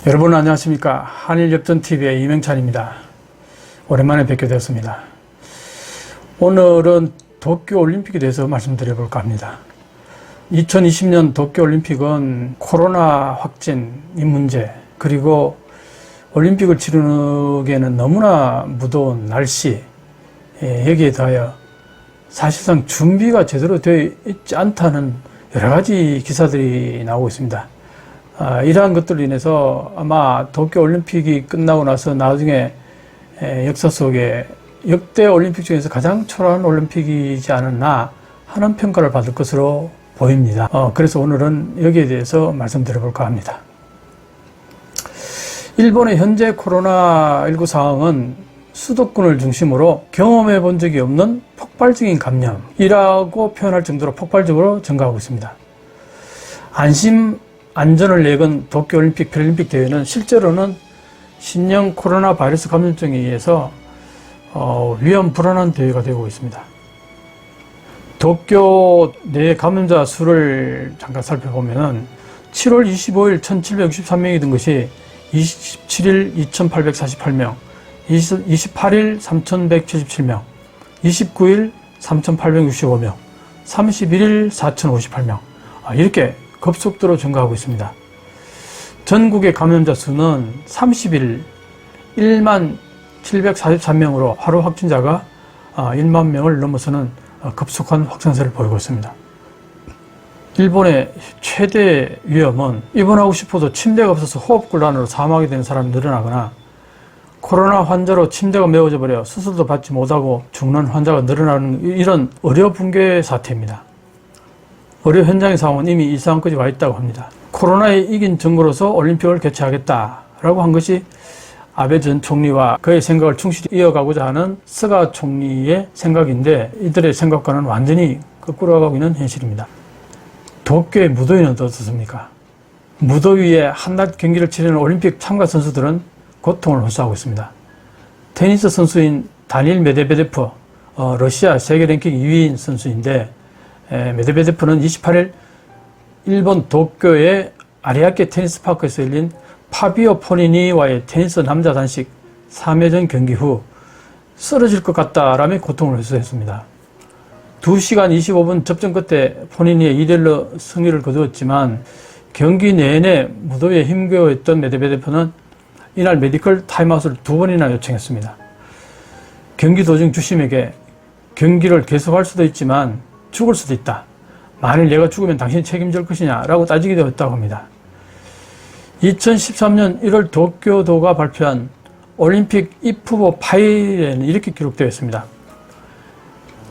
여러분 안녕하십니까. 한일협전TV의 이명찬입니다. 오랜만에 뵙게 되었습니다. 오늘은 도쿄올림픽에 대해서 말씀드려볼까 합니다. 2020년 도쿄올림픽은 코로나 확진 이 문제, 그리고 올림픽을 치르기에는 너무나 무더운 날씨, 여기에 더하여 사실상 준비가 제대로 되어 있지 않다는 여러 가지 기사들이 나오고 있습니다. 이러한 것들로 인해서 아마 도쿄올림픽이 끝나고 나서 나중에 역사 속에 역대 올림픽 중에서 가장 초라한 올림픽이지 않았나 하는 평가를 받을 것으로 보입니다. 그래서 오늘은 여기에 대해서 말씀드려볼까 합니다. 일본의 현재 코로나19 상황은 수도권을 중심으로 경험해 본 적이 없는 폭발적인 감염이라고 표현할 정도로 폭발적으로 증가하고 있습니다. 안전을 내건 도쿄올림픽, 패럴림픽 대회는 실제로는 신형 코로나 바이러스 감염증에 의해서 위험 불안한 대회가 되고 있습니다. 도쿄 내 감염자 수를 잠깐 살펴보면은 7월 25일 1763명이 든 것이 27일 2848명, 28일 3177명, 29일 3865명, 31일 4058명, 이렇게 급속도로 증가하고 있습니다. 전국의 감염자 수는 30일 1만 743명으로 하루 확진자가 1만 명을 넘어서는 급속한 확산세를 보이고 있습니다. 일본의 최대 위험은 입원하고 싶어도 침대가 없어서 호흡곤란으로 사망하게 되는 사람이 늘어나거나 코로나 환자로 침대가 메워져 버려 수술도 받지 못하고 죽는 환자가 늘어나는 이런 의료 붕괴 사태입니다. 의료 현장의 상황은 이미 이 상황까지 와 있다고 합니다. 코로나에 이긴 증거로서 올림픽을 개최하겠다라고 한 것이 아베 전 총리와 그의 생각을 충실히 이어가고자 하는 스가 총리의 생각인데, 이들의 생각과는 완전히 거꾸로 가고 있는 현실입니다. 도쿄의 무더위는 어떻습니까? 무더위에 한낮 경기를 치르는 올림픽 참가 선수들은 고통을 호소하고 있습니다. 테니스 선수인 다닐 메드베데프, 러시아 세계 랭킹 2위인 선수인데, 메드베데프는 28일 일본 도쿄의 아리아케 테니스 파크에서 열린 파비오 포니니와의 테니스 남자 단식 3회전 경기 후 쓰러질 것 같다라며 고통을 호소했습니다. 2시간 25분 접전 끝에 포니니의 2대1로 승리를 거두었지만 경기 내내 무더위에 힘겨워했던 메드베데프는 이날 메디컬 타임아웃을 2번이나 요청했습니다. 경기 도중 주심에게 경기를 계속할 수도 있지만 죽을 수도 있다. 만일 내가 죽으면 당신이 책임질 것이냐 라고 따지기도 했다고 합니다. 2013년 1월 도쿄도가 발표한 올림픽 입후보 파일에는 이렇게 기록되어 있습니다.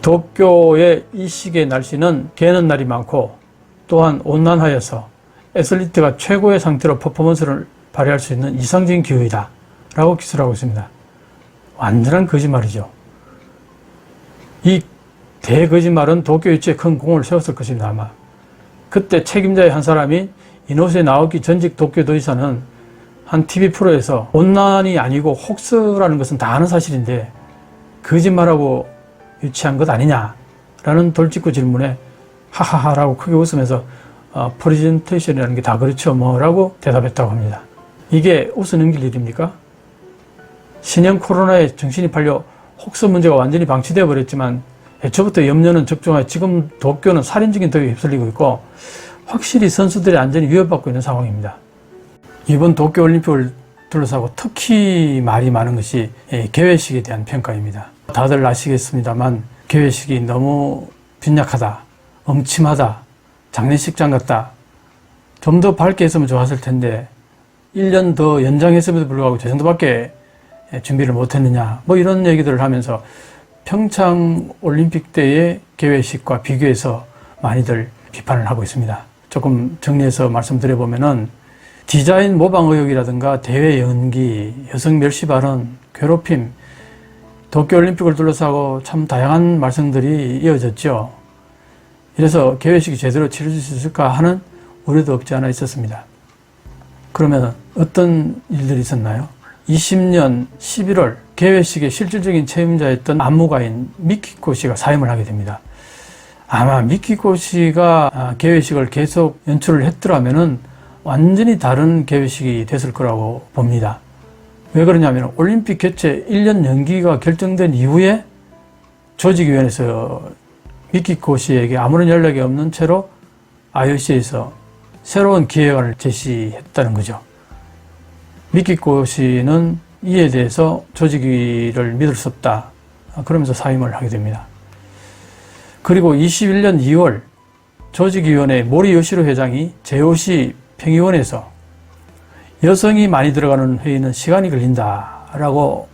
도쿄의 이 시기의 날씨는 개는 날이 많고 또한 온난하여서 애슬리트가 최고의 상태로 퍼포먼스를 발휘할 수 있는 이상적인 기후이다 라고 기술하고 있습니다. 완전한 거짓말이죠. 이 대거짓말은 도쿄 유치에 큰 공을 세웠을 것입니다. 아마 그때 책임자의 한 사람이 이노세 나오키 전직 도쿄도지사는 한 TV 프로에서 온난이 아니고 혹스라는 것은 다 아는 사실인데 거짓말하고 유치한 것 아니냐라는 돌직구 질문에 하하하라고 크게 웃으면서 프레젠테이션이라는 게 다 그렇죠 뭐라고 대답했다고 합니다. 이게 웃어 넘길 일입니까? 신형 코로나에 정신이 팔려 혹스 문제가 완전히 방치되어 버렸지만 애초부터 염려는 적중하여 지금 도쿄는 살인적인 덕에 휩쓸리고 있고 확실히 선수들의 안전이 위협받고 있는 상황입니다. 이번 도쿄올림픽을 둘러싸고 특히 말이 많은 것이 개회식에 대한 평가입니다. 다들 아시겠습니다만 개회식이 너무 빈약하다, 엉침하다, 장례식장 같다, 좀 더 밝게 했으면 좋았을 텐데 1년 더 연장했음에도 불구하고 저 정도밖에 준비를 못했느냐 뭐 이런 얘기들을 하면서 평창 올림픽 때의 개회식과 비교해서 많이들 비판을 하고 있습니다. 조금 정리해서 말씀드려보면은 디자인 모방 의혹이라든가 대회 연기, 여성 멸시 발언, 괴롭힘, 도쿄올림픽을 둘러싸고 참 다양한 말씀들이 이어졌죠. 이래서 개회식이 제대로 치러질 수 있을까 하는 우려도 없지 않아 있었습니다. 그러면 어떤 일들이 있었나요? 20년 11월 개회식의 실질적인 책임자였던 안무가인 미키코 씨가 사임을 하게 됩니다. 아마 미키코 씨가 개회식을 계속 연출을 했더라면은 완전히 다른 개회식이 됐을 거라고 봅니다. 왜 그러냐면 올림픽 개최 1년 연기가 결정된 이후에 조직위원회에서 미키코 씨에게 아무런 연락이 없는 채로 IOC에서 새로운 기획안을 제시했다는 거죠. 미키코 씨는 이에 대해서 조직위를 믿을 수 없다. 그러면서 사임을 하게 됩니다. 그리고 21년 2월 조직위원회 모리 요시로 회장이 JOC 평의원에서 여성이 많이 들어가는 회의는 시간이 걸린다라고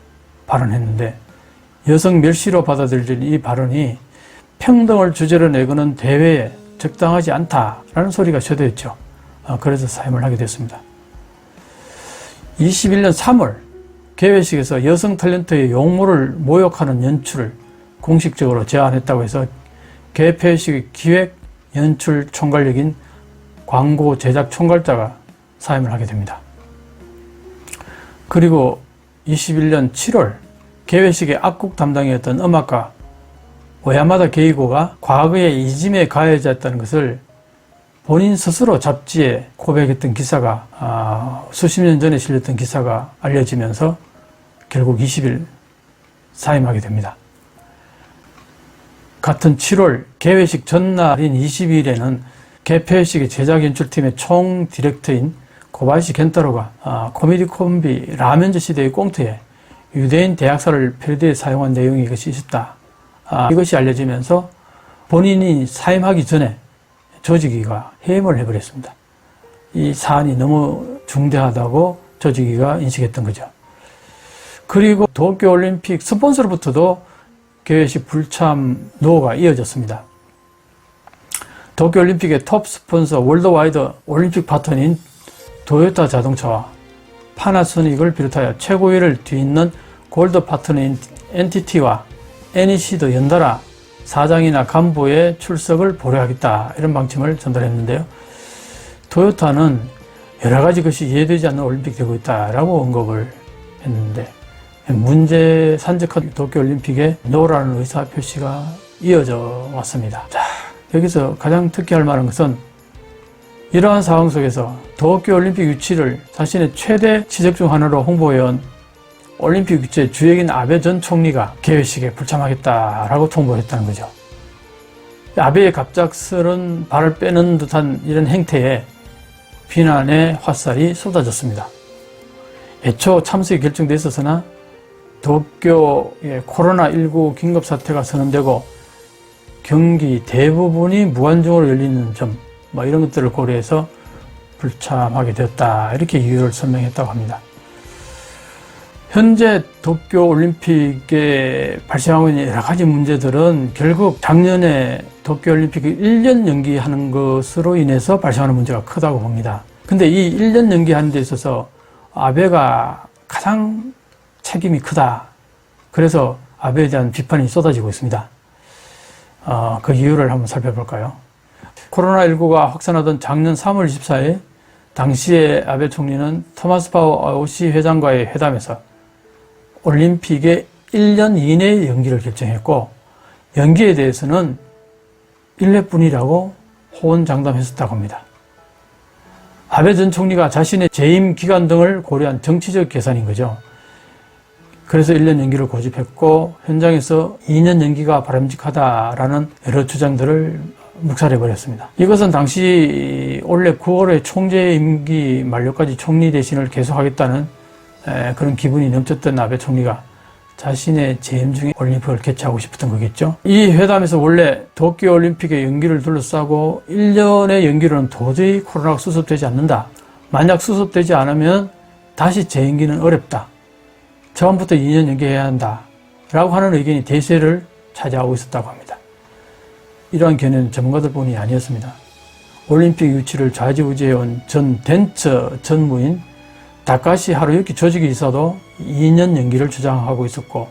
발언했는데 여성 멸시로 받아들여진 이 발언이 평등을 주제로 내거는 대회에 적당하지 않다라는 소리가 쇄도했죠. 그래서 사임을 하게 됐습니다. 21년 3월 개회식에서 여성 탤런트의 용모를 모욕하는 연출을 공식적으로 제안했다고 해서 개회식의 기획 연출 총괄역인 광고 제작 총괄자가 사임을 하게 됩니다. 그리고 21년 7월 개회식의 악국 담당이었던 음악가 오야마다 게이고가 과거에 이짐의 가해자였다는 것을 본인 스스로 잡지에 고백했던 기사가 수십 년 전에 실렸던 기사가 알려지면서 결국 20일 사임하게 됩니다. 같은 7월 개회식 전날인 22일에는 개폐식의 제작 연출팀의 총 디렉터인 고바야시 겐타로가 코미디 콤비 라면즈 시대의 꽁트에 유대인 대학살을 패러디에 사용한 내용이 이것이 있었다. 이것이 알려지면서 본인이 사임하기 전에 조직위가 해임을 해버렸습니다. 이 사안이 너무 중대하다고 조직위가 인식했던 거죠. 그리고 도쿄올림픽 스폰서로부터도 개회식 불참 노가 이어졌습니다. 도쿄올림픽의 톱 스폰서 월드와이드 올림픽 파트너인 도요타 자동차와 파나소닉을 비롯하여 최고위를 뒤잇는 골드 파트너인 NTT와 NEC도 연달아 사장이나 간부의 출석을 보류하겠다 이런 방침을 전달했는데요. 도요타는 여러 가지 것이 이해되지 않는 올림픽이 되고 있다라고 언급을 했는데 문제 산적한 도쿄올림픽에 노라는 의사표시가 이어져 왔습니다. 자, 여기서 가장 특이할 만한 것은 이러한 상황 속에서 도쿄올림픽 유치를 자신의 최대 지적 중 하나로 홍보해온 올림픽 유치 주역인 아베 전 총리가 개회식에 불참하겠다라고 통보했다는 거죠. 아베의 갑작스런 발을 빼는 듯한 이런 행태에 비난의 화살이 쏟아졌습니다. 애초 참석이 결정돼 있었으나 도쿄의 코로나19 긴급사태가 선언되고 경기 대부분이 무한정으로 열리는 점 이런 것들을 고려해서 불참하게 되었다 이렇게 이유를 설명했다고 합니다. 현재 도쿄올림픽에 발생하고 있는 여러 가지 문제들은 결국 작년에 도쿄올림픽을 1년 연기하는 것으로 인해서 발생하는 문제가 크다고 봅니다. 근데 이 1년 연기하는 데 있어서 아베가 가장 책임이 크다. 그래서 아베에 대한 비판이 쏟아지고 있습니다. 그 이유를 한번 살펴볼까요? 코로나19가 확산하던 작년 3월 24일 당시에 아베 총리는 토마스 파워 IOC 회장과의 회담에서 올림픽의 1년 이내의 연기를 결정했고 연기에 대해서는 1회뿐이라고 호언장담했었다고 합니다. 아베 전 총리가 자신의 재임 기간 등을 고려한 정치적 계산인 거죠. 그래서 1년 연기를 고집했고 현장에서 2년 연기가 바람직하다라는 여러 주장들을 묵살해버렸습니다. 이것은 당시 원래 9월에 총재 임기 만료까지 총리 대신을 계속하겠다는 그런 기분이 넘쳤던 아베 총리가 자신의 재임 중에 올림픽을 개최하고 싶었던 거겠죠. 이 회담에서 원래 도쿄올림픽의 연기를 둘러싸고 1년의 연기로는 도저히 코로나가 수습되지 않는다. 만약 수습되지 않으면 다시 재연기는 어렵다. 처음부터 2년 연기해야 한다. 라고 하는 의견이 대세를 차지하고 있었다고 합니다. 이러한 견해는 전문가들뿐이 아니었습니다. 올림픽 유치를 좌지우지해온 전 덴처 전무인 다카시 하루유키 조직이 있어도 2년 연기를 주장하고 있었고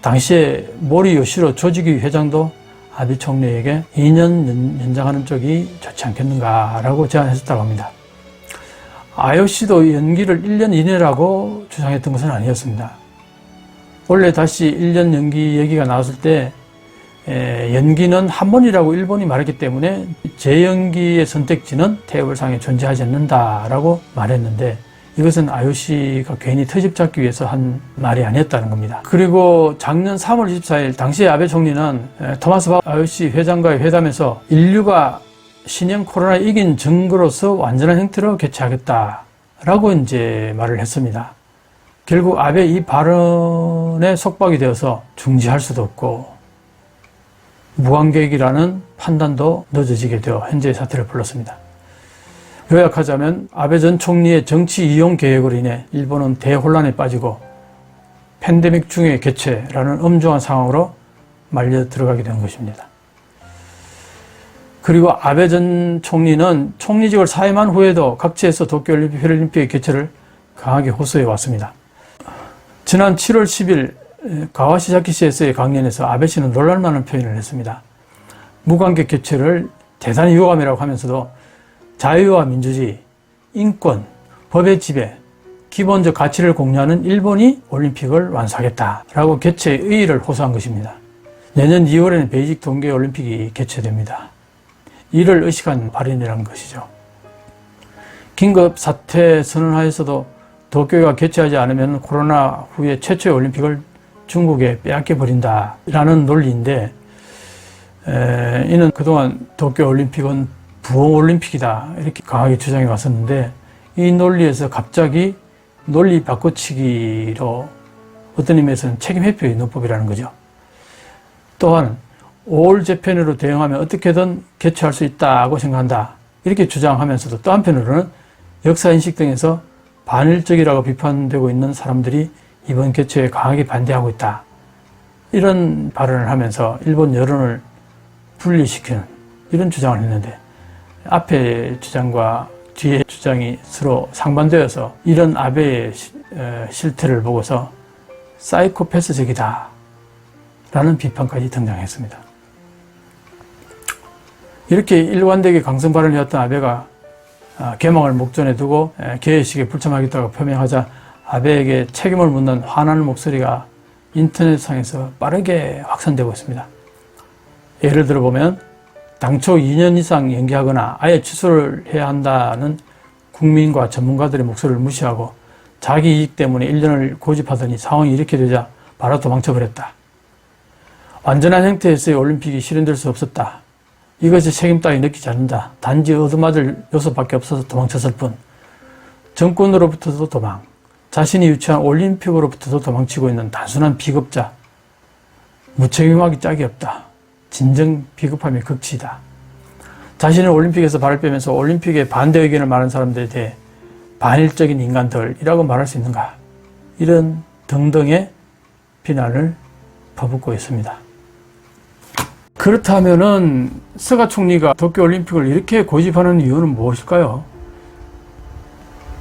당시에 모리 요시로 조직위 회장도 아베 총리에게 2년 연장하는 쪽이 좋지 않겠는가라고 제안했었다고 합니다. IOC도 연기를 1년 이내라고 주장했던 것은 아니었습니다. 원래 다시 1년 연기 얘기가 나왔을 때 연기는 한 번이라고 일본이 말했기 때문에 재연기의 선택지는 테이블상에 존재하지 않는다라고 말했는데, 이것은 IOC가 괜히 트집 잡기 위해서 한 말이 아니었다는 겁니다. 그리고 작년 3월 24일 당시 아베 총리는 토마스 박 IOC 회장과의 회담에서 인류가 신형 코로나에 이긴 증거로서 완전한 형태로 개최하겠다라고 이제 말을 했습니다. 결국 아베 이 발언에 속박이 되어서 중지할 수도 없고 무관객이라는 판단도 늦어지게 되어 현재의 사태를 불렀습니다. 요약하자면 아베 전 총리의 정치 이용 계획으로 인해 일본은 대혼란에 빠지고 팬데믹 중의 개최라는 엄중한 상황으로 말려 들어가게 된 것입니다. 그리고 아베 전 총리는 총리직을 사임한 후에도 각지에서 도쿄올림픽, 패럴림픽의 개최를 강하게 호소해 왔습니다. 지난 7월 10일 가와시자키시에서의 강연에서 아베 씨는 놀랄만한 표현을 했습니다. 무관객 개최를 대단히 유감이라고 하면서도 자유와 민주주의, 인권, 법의 지배, 기본적 가치를 공유하는 일본이 올림픽을 완수하겠다라고 개최의 의의를 호소한 것입니다. 내년 2월에는 베이징 동계올림픽이 개최됩니다. 이를 의식한 발언이라는 것이죠. 긴급 사태 선언하에서도 도쿄가 개최하지 않으면 코로나 후에 최초의 올림픽을 중국에 빼앗겨 버린다라는 논리인데, 이는 그동안 도쿄올림픽은 부흥올림픽이다 이렇게 강하게 주장해 왔었는데, 이 논리에서 갑자기 논리 바꿔치기로 어떤 의미에서는 책임 회피의 논법이라는 거죠. 또한 올 재팬으로 대응하면 어떻게든 개최할 수 있다고 생각한다 이렇게 주장하면서도 또 한편으로는 역사인식 등에서 반일적이라고 비판되고 있는 사람들이 이번 개최에 강하게 반대하고 있다 이런 발언을 하면서 일본 여론을 분리시키는 이런 주장을 했는데, 앞의 주장과 뒤의 주장이 서로 상반되어서 이런 아베의 실태를 보고서 사이코패스적이다 라는 비판까지 등장했습니다. 이렇게 일관되게 강성 발언을 해왔던 아베가 개막을 목전에 두고 개회식에 불참하겠다고 표명하자 아베에게 책임을 묻는 화나는 목소리가 인터넷상에서 빠르게 확산되고 있습니다. 예를 들어보면 당초 2년 이상 연기하거나 아예 취소를 해야 한다는 국민과 전문가들의 목소리를 무시하고 자기 이익 때문에 1년을 고집하더니 상황이 이렇게 되자 바로 도망쳐버렸다. 완전한 형태에서의 올림픽이 실현될 수 없었다. 이것이 책임 따위 느끼지 않는다. 단지 얻어맞을 요소밖에 없어서 도망쳤을 뿐. 정권으로부터도 도망, 자신이 유치한 올림픽으로부터도 도망치고 있는 단순한 비겁자. 무책임하기 짝이 없다. 진정 비겁함의 극치이다. 자신은 올림픽에서 발을 빼면서 올림픽에 반대 의견을 말하는 사람들에 대해 반일적인 인간들이라고 말할 수 있는가? 이런 등등의 비난을 퍼붓고 있습니다. 그렇다면은 스가 총리가 도쿄올림픽을 이렇게 고집하는 이유는 무엇일까요?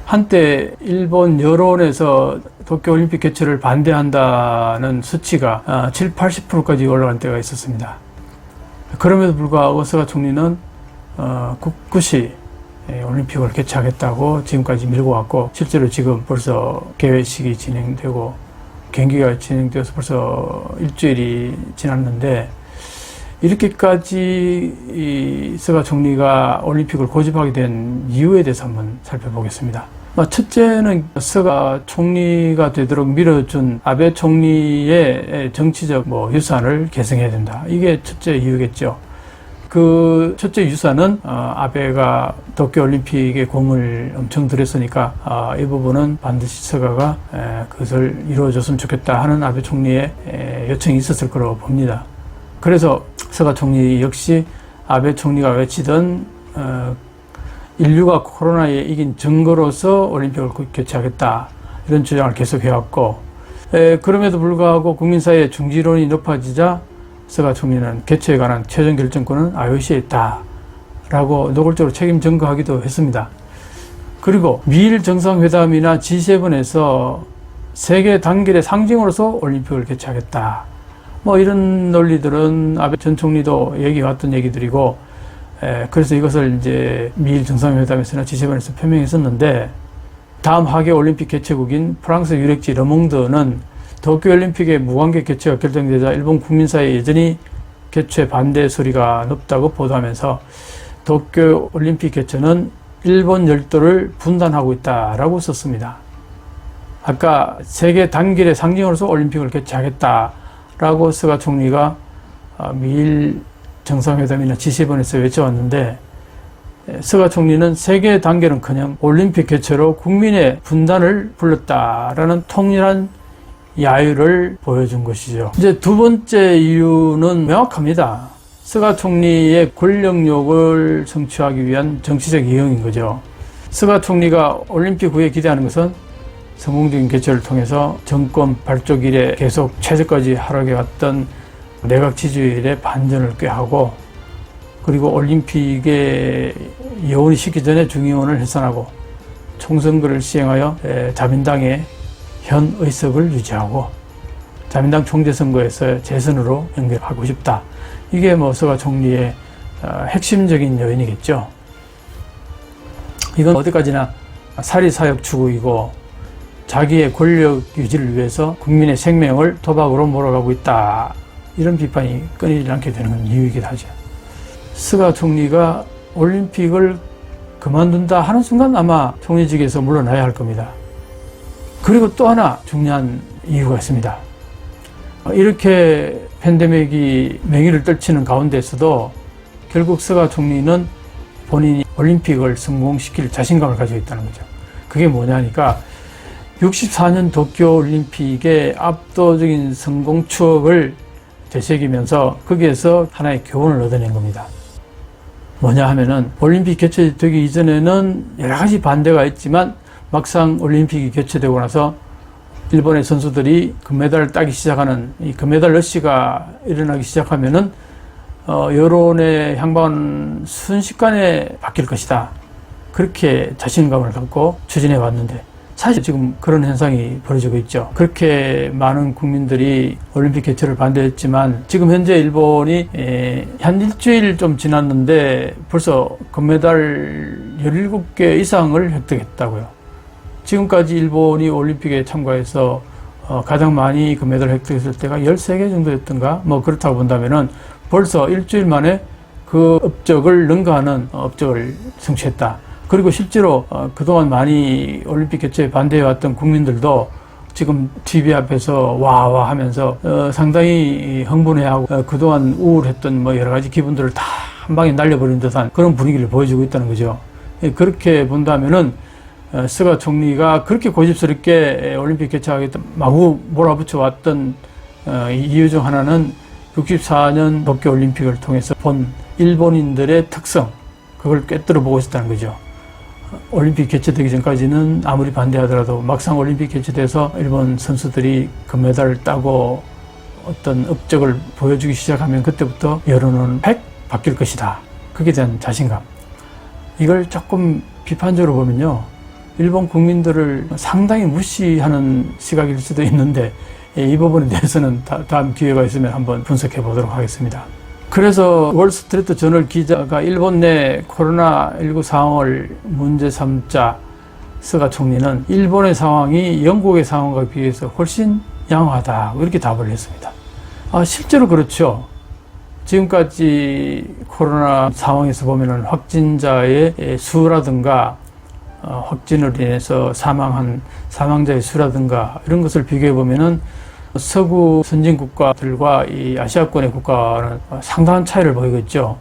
한때 일본 여론에서 도쿄올림픽 개최를 반대한다는 수치가 7, 80%까지 올라간 때가 있었습니다. 그럼에도 불구하고 스가 총리는 꿋꿋이 올림픽을 개최하겠다고 지금까지 밀고 왔고, 실제로 지금 벌써 개회식이 진행되고 경기가 진행되어서 벌써 일주일이 지났는데, 이렇게까지 이 스가 총리가 올림픽을 고집하게 된 이유에 대해서 한번 살펴보겠습니다. 첫째는 스가 총리가 되도록 밀어준 아베 총리의 정치적 유산을 계승해야 된다. 이게 첫째 이유겠죠. 그 첫째 유산은 아베가 도쿄올림픽에 공을 엄청 들였으니까 이 부분은 반드시 스가가 그것을 이루어줬으면 좋겠다 하는 아베 총리의 요청이 있었을 거라고 봅니다. 그래서 스가 총리 역시 아베 총리가 외치던 인류가 코로나에 이긴 증거로서 올림픽을 개최하겠다 이런 주장을 계속 해왔고, 그럼에도 불구하고 국민 사이의 중지론이 높아지자 스가 총리는 개최에 관한 최종 결정권은 IOC에 있다라고 노골적으로 책임 전가하기도 했습니다. 그리고 미일 정상회담이나 G7에서 세계 단결의 상징으로서 올림픽을 개최하겠다. 이런 논리들은 아베 전 총리도 얘기해왔던 얘기들이고, 그래서 이것을 이제 미일 정상회담에서나 G7에서 표명했었는데, 다음 하계 올림픽 개최국인 프랑스 유력지 르몽드는 도쿄올림픽의 무관객 개최가 결정되자 일본 국민 사이에 여전히 개최 반대 소리가 높다고 보도하면서 도쿄 올림픽 개최는 일본 열도를 분단하고 있다라고 썼습니다. 아까 세계 단결의 상징으로서 올림픽을 개최하겠다라고 스가 총리가 미일 정상회담이나 G7에서 외쳐왔는데, 스가 총리는 세계 단결은커녕 올림픽 개최로 국민의 분단을 불렀다라는 통일한 야유를 보여준 것이죠. 이제 두 번째 이유는 명확합니다. 스가 총리의 권력욕을 성취하기 위한 정치적 이용인 거죠. 스가 총리가 올림픽 후에 기대하는 것은 성공적인 개최를 통해서 정권 발족 이래 계속 최저까지 하락해왔던 내각 지지율의 반전을 꾀하고, 그리고 올림픽에 여운이 식기 전에 중의원을 해산하고 총선거를 시행하여 자민당의 현 의석을 유지하고 자민당 총재선거에서 재선으로 연결하고 싶다. 이게 스가 총리의 핵심적인 요인이겠죠. 이건 어디까지나 사리사욕 추구이고 자기의 권력 유지를 위해서 국민의 생명을 도박으로 몰아가고 있다. 이런 비판이 끊이지 않게 되는 이유이기도 하죠. 스가 총리가 올림픽을 그만둔다 하는 순간 아마 총리직에서 물러나야 할 겁니다. 그리고 또 하나 중요한 이유가 있습니다. 이렇게 팬데믹이 맹위를 떨치는 가운데서도 결국 스가 총리는 본인이 올림픽을 성공시킬 자신감을 가지고 있다는 거죠. 그게 뭐냐니까 64년 도쿄올림픽의 압도적인 성공 추억을 되새기면서 거기에서 하나의 교훈을 얻어낸 겁니다. 뭐냐 하면은 올림픽 개최되기 이전에는 여러 가지 반대가 있지만 막상 올림픽이 개최되고 나서 일본의 선수들이 금메달을 따기 시작하는 이 금메달 러시가 일어나기 시작하면은 여론의 향방은 순식간에 바뀔 것이다. 그렇게 자신감을 갖고 추진해 왔는데 사실 지금 그런 현상이 벌어지고 있죠. 그렇게 많은 국민들이 올림픽 개최를 반대했지만 지금 현재 일본이 한 일주일 좀 지났는데 벌써 금메달 17개 이상을 획득했다고요. 지금까지 일본이 올림픽에 참가해서 가장 많이 금메달을 획득했을 때가 13개 정도였던가? 그렇다고 본다면은 벌써 일주일 만에 그 업적을 능가하는 업적을 성취했다. 그리고 실제로 그동안 많이 올림픽 개최에 반대해왔던 국민들도 지금 TV 앞에서 와와 하면서 상당히 흥분해하고 그동안 우울했던 여러 가지 기분들을 다 한 방에 날려버린 듯한 그런 분위기를 보여주고 있다는 거죠. 그렇게 본다면은 스가 총리가 그렇게 고집스럽게 올림픽 개최하겠다 마구 몰아붙여 왔던 이유 중 하나는 64년 도쿄올림픽을 통해서 본 일본인들의 특성, 그걸 꿰뚫어 보고 있었다는 거죠. 올림픽 개최되기 전까지는 아무리 반대하더라도 막상 올림픽 개최돼서 일본 선수들이 금메달을 따고 어떤 업적을 보여주기 시작하면 그때부터 여론은 100 바뀔 것이다. 그에 대한 자신감. 이걸 조금 비판적으로 보면요, 일본 국민들을 상당히 무시하는 시각일 수도 있는데 이 부분에 대해서는 다음 기회가 있으면 한번 분석해 보도록 하겠습니다. 그래서 월스트리트 저널 기자가 일본 내 코로나19 상황을 문제 삼자 스가 총리는 일본의 상황이 영국의 상황과 비해서 훨씬 양호하다, 이렇게 답을 했습니다. 실제로 그렇죠. 지금까지 코로나 상황에서 보면은 확진자의 수라든가 확진으로 인해서 사망자의 수라든가 이런 것을 비교해 보면은 서구 선진국가들과 이 아시아권의 국가는 상당한 차이를 보이고 있죠.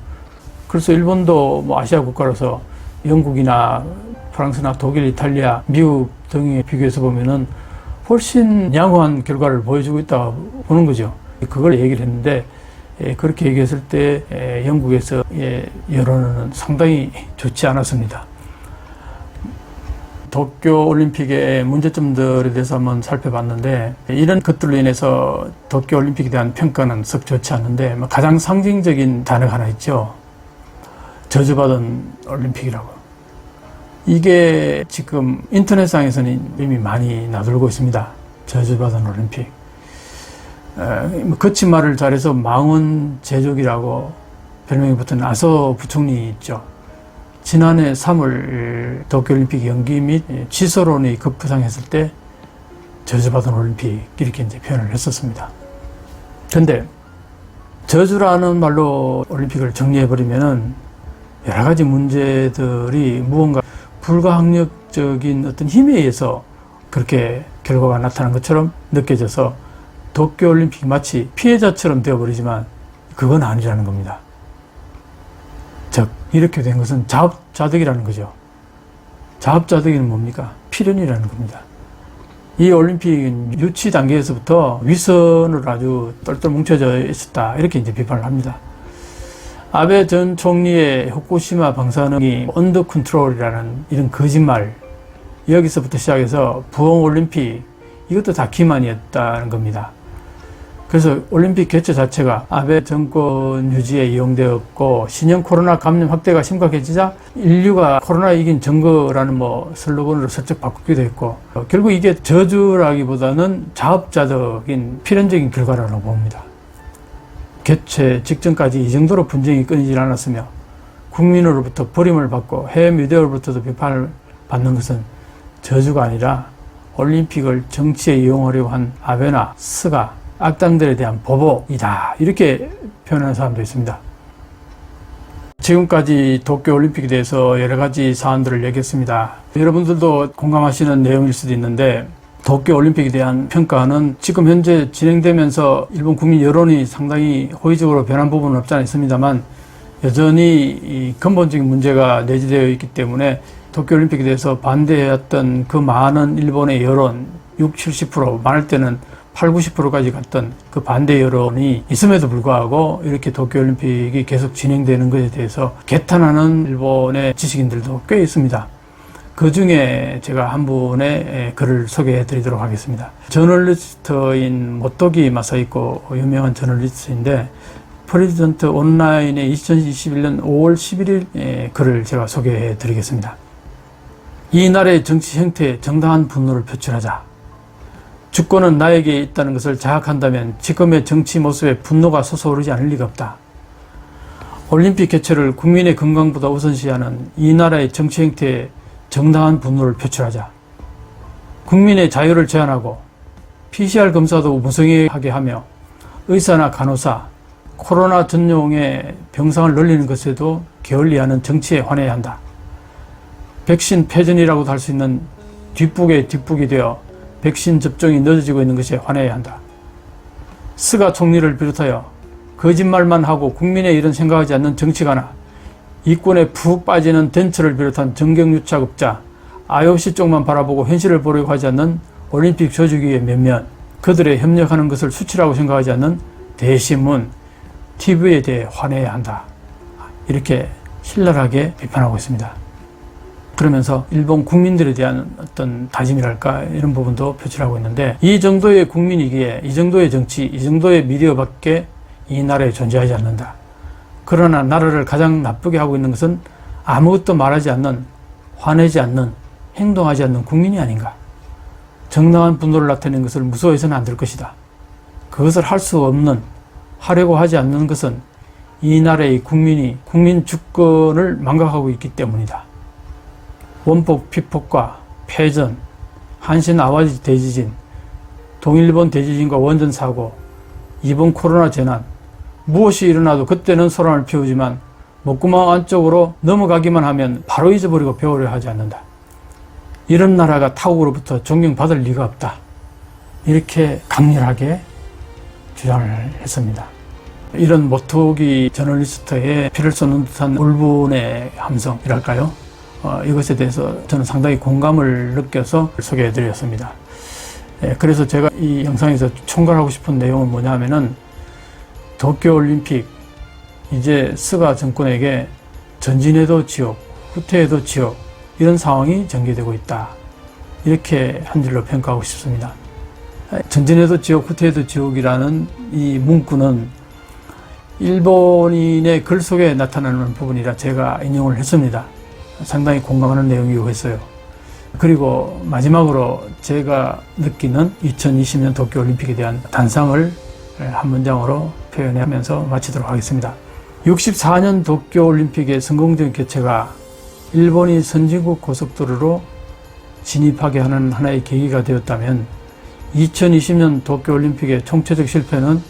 그래서 일본도 아시아 국가로서 영국이나 프랑스나 독일, 이탈리아, 미국 등에 비교해서 보면은 훨씬 양호한 결과를 보여주고 있다고 보는 거죠. 그걸 얘기를 했는데, 그렇게 얘기했을 때 영국에서 여론은 상당히 좋지 않았습니다. 도쿄올림픽의 문제점들에 대해서 한번 살펴봤는데, 이런 것들로 인해서 도쿄올림픽에 대한 평가는 썩 좋지 않은데, 가장 상징적인 단어가 하나 있죠. 저주받은 올림픽이라고. 이게 지금 인터넷상에서는 이미 많이 나돌고 있습니다. 저주받은 올림픽. 거친 말을 잘해서 망원제족이라고 별명이 붙은 아서 부총리 있죠. 지난해 3월 도쿄올림픽 연기 및 취소론이 급부상했을 때 저주받은 올림픽 이렇게 이제 표현을 했었습니다. 그런데 저주라는 말로 올림픽을 정리해버리면은 여러 가지 문제들이 무언가 불가항력적인 어떤 힘에 의해서 그렇게 결과가 나타난 것처럼 느껴져서 도쿄올림픽이 마치 피해자처럼 되어버리지만 그건 아니라는 겁니다. 즉 이렇게 된 것은 자업자득이라는 거죠. 자업자득이는 뭡니까? 필연이라는 겁니다. 이 올림픽은 유치 단계에서부터 위선으로 아주 똘똘 뭉쳐져 있었다. 이렇게 이제 비판을 합니다. 아베 전 총리의 후쿠시마 방사능이 언더 컨트롤이라는 이런 거짓말, 여기서부터 시작해서 부엉 올림픽, 이것도 다 기만이었다는 겁니다. 그래서 올림픽 개최 자체가 아베 정권 유지에 이용되었고, 신형 코로나 감염 확대가 심각해지자 인류가 코로나 이긴 증거라는 슬로건으로 슬쩍 바꾸기도 했고, 결국 이게 저주라기보다는 자업자득인 필연적인 결과라고 봅니다. 개최 직전까지 이 정도로 분쟁이 끊이질 않았으며 국민으로부터 버림을 받고 해외 미디어로부터도 비판을 받는 것은 저주가 아니라 올림픽을 정치에 이용하려고 한 아베나 스가 악당들에 대한 보복이다, 이렇게 표현하는 사람도 있습니다. 지금까지 도쿄올림픽에 대해서 여러 가지 사안들을 얘기했습니다. 여러분들도 공감하시는 내용일 수도 있는데, 도쿄올림픽에 대한 평가는 지금 현재 진행되면서 일본 국민 여론이 상당히 호의적으로 변한 부분은 없지 않아 있습니다만, 여전히 이 근본적인 문제가 내재되어 있기 때문에 도쿄올림픽에 대해서 반대했던 그 많은 일본의 여론, 60, 70%, 많을 때는 80, 90%까지 갔던 그 반대 여론이 있음에도 불구하고 이렇게 도쿄올림픽이 계속 진행되는 것에 대해서 개탄하는 일본의 지식인들도 꽤 있습니다. 그 중에 제가 한 분의 글을 소개해 드리도록 하겠습니다. 저널리스트인 모토기 마사히코, 유명한 저널리스트인데, 프레지던트 온라인의 2021년 5월 11일 글을 제가 소개해 드리겠습니다. 이 나라의 정치 형태에 정당한 분노를 표출하자. 주권은 나에게 있다는 것을 자학한다면 지금의 정치 모습에 분노가 솟아오르지 않을 리가 없다. 올림픽 개최를 국민의 건강보다 우선시하는 이 나라의 정치 형태에 정당한 분노를 표출하자. 국민의 자유를 제한하고 PCR 검사도 무성하게 하며 의사나 간호사, 코로나 전용의 병상을 늘리는 것에도 게을리하는 정치에 환해야 한다. 백신 패전이라고도 할 수 있는 뒷북이 되어 백신 접종이 늦어지고 있는 것에 환해야 한다. 스가 총리를 비롯하여 거짓말만 하고 국민의 일은 생각하지 않는 정치가나 이권에 푹 빠지는 덴츠를 비롯한 정경유착업자, IOC 쪽만 바라보고 현실을 보려고 하지 않는 올림픽 조직위의 몇몇, 그들의 협력하는 것을 수치라고 생각하지 않는 대신문, TV에 대해 환해야 한다. 이렇게 신랄하게 비판하고 있습니다. 그러면서 일본 국민들에 대한 어떤 다짐이랄까, 이런 부분도 표출하고 있는데, 이 정도의 국민이기에 이 정도의 정치, 이 정도의 미디어밖에 이 나라에 존재하지 않는다. 그러나 나라를 가장 나쁘게 하고 있는 것은 아무것도 말하지 않는, 화내지 않는, 행동하지 않는 국민이 아닌가. 정당한 분노를 나타내는 것을 무서워해서는 안 될 것이다. 그것을 할 수 없는, 하려고 하지 않는 것은 이 나라의 국민이 국민 주권을 망각하고 있기 때문이다. 원폭 피폭과 패전, 한신 아와지 대지진, 동일본 대지진과 원전 사고, 이번 코로나 재난, 무엇이 일어나도 그때는 소란을 피우지만 목구멍 안쪽으로 넘어가기만 하면 바로 잊어버리고 배우려 하지 않는다. 이런 나라가 타국으로부터 존경받을 리가 없다. 이렇게 강렬하게 주장을 했습니다. 이런 모토기 저널리스트의 피를 쏟는 듯한 울분의 함성이랄까요? 이것에 대해서 저는 상당히 공감을 느껴서 소개해 드렸습니다. 그래서 제가 이 영상에서 총괄하고 싶은 내용은 뭐냐 하면은, 도쿄올림픽, 이제 스가 정권에게 전진해도 지옥, 후퇴해도 지옥, 이런 상황이 전개되고 있다. 이렇게 한 줄로 평가하고 싶습니다. 전진해도 지옥, 후퇴해도 지옥이라는 이 문구는 일본인의 글 속에 나타나는 부분이라 제가 인용을 했습니다. 상당히 공감하는 내용이고 했어요. 그리고 마지막으로 제가 느끼는 2020년 도쿄올림픽에 대한 단상을 한 문장으로 표현하면서 마치도록 하겠습니다. 64년 도쿄올림픽의 성공적인 개최가 일본이 선진국 고속도로로 진입하게 하는 하나의 계기가 되었다면, 2020년 도쿄올림픽의 총체적 실패는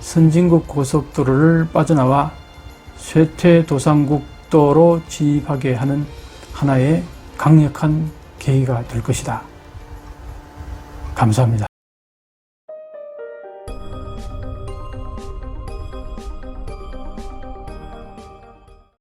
선진국 고속도로를 빠져나와 쇠퇴도상국도로 진입하게 하는 하나의 강력한 계기가 될 것이다. 감사합니다.